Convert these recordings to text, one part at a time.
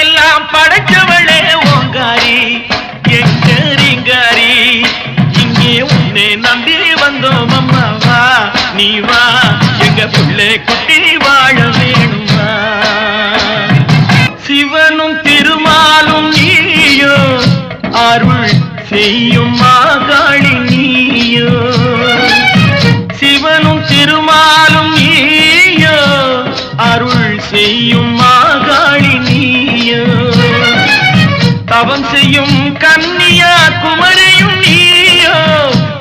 எல்லாம் படைச்சவளே ஓங்காரி எங்க ரீங்காரி இங்கே உன்னை நம்பி வந்தோம் அம்மா வா நீ வா எங்க பிள்ளை குட்டி வாழ வேணுமா சிவனும் திருமாலும் நீயோ அருள் செய்யும் மாகாளி நீயோ சிவனும் திருமாலும் நீயோ அருள் செய்யும் மாகாளி நீயோ தவம் செய்யும் கன்னியா குமரியும் நீயோ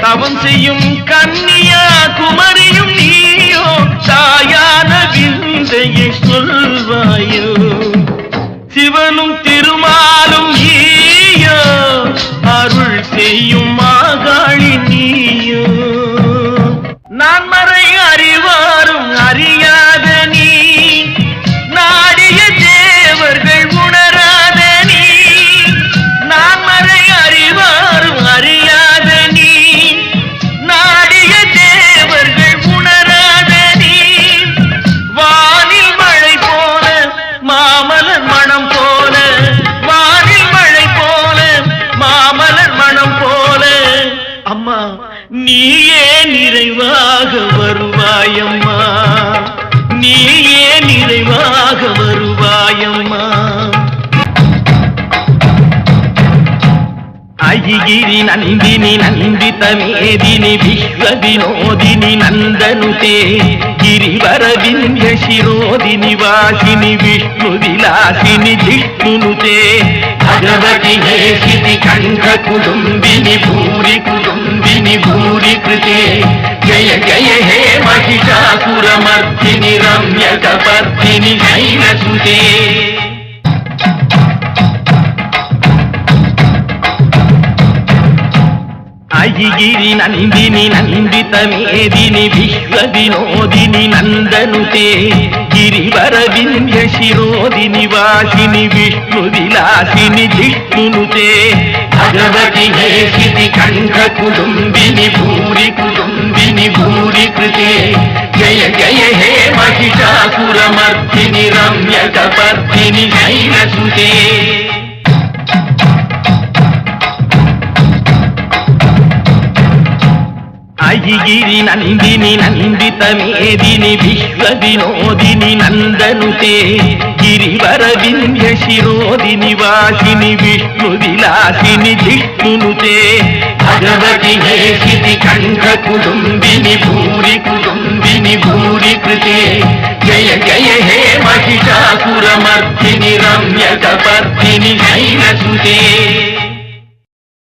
தவம் செய்யும் கன்னியா குமரியும் நீயோ தாயான விந்தையை சொல்வாயோ சிவனும் திருமாலும் நீயோ அருள் செய்யும் மாகாளி நீயோ நான் மறை அறிவாரும் அறியாத நீ நாடிய தேவர்கள் உணராத நீ நான் மறை அறிவாரும் அறியாத நீ நாடிய தேவர்கள் உணராத நீ வானில் மழை போல மாமலர் மனம் போல வானில் மழை போல மாமலர் மனம் போல அம்மா நீயே நிறைவாக வருவாயம்மா நீயே நிறைவாக வருவாயம்மா அயிகிரி நந்தினி நந்தித மேதினி விஸ்வ வினோதினி நந்தனுதே ಗಿರಿವರ ವಿಂಧ್ಯ ಶಿರೋದಿನಿ ವಾಸಿನಿ ವಿಷ್ಣು ವಿಲಾಸಿನಿ ಜಿಷ್ಣುನುತೆ ಭಗವತಿ ಹೇಷಿತಿ ಕಂಠ ಕುಟುಂಬಿನಿ ಭೂರಿ ಕೃತೆ ಜಯ ಜಯ ಹೇ ಮಹಿಷಾಸುರ ಮರ್ದಿನಿ ರಮ್ಯ ಕಪರ್ದಿನಿ ಶೈಲಸುತೆ ಅಯಿಗಿರಿ ನಂದಿನಿ ನಂದಿತ ಮೇದಿನಿ ವಿಶ್ವ ವಿನೋದಿನಿ ನಂದನುತೆ ಗಿರಿವರ ವಿಂಧ್ಯ ಶಿರೋದಿನಿ ವಾಸಿನಿ ವಿಷ್ಣು ವಿಲಾಸಿನಿ ಜಿಷ್ಣುನುತೆ ಭಗವತಿ ಹೇಷಿತಿ ಕಂಠ ಕುಟುಂಬಿನಿ ಭೂರಿ ಕೃತೆ ಜಯ ಜಯ ಹೇ ಮಹಿಷಾಸುರ ಮರ್ದಿನಿ ರಮ್ಯ ಕಪರ್ದಿನಿ ಶೈಲಸುತೆ ಅಯಿಗಿರಿ ನಂದಿನಿ ನಂದಿತ ಮೇದಿನಿ ವಿಶ್ವ ವಿನೋದಿನಿ ನಂದನುತೆ ಗಿರಿವರ ವಿಂಧ್ಯ ಶಿರೋದಿನಿ ವಾಸಿನಿ ವಿಷ್ಣು ವಿಲಾಸಿನಿ ಜಿಷ್ಣುನುತೆ ಭಗವತಿ ಹೇಷಿತಿ ಕಂಠ ಕುಟುಂಬಿನಿ ಭೂರಿ ಕೃತೆ ಜಯ ಜಯ ಹೇ ಮಹಿಷಾಸುರ ಮರ್ದಿನಿ ರಮ್ಯ ಕಪರ್ದಿನಿ ಶೈಲಸುತೆ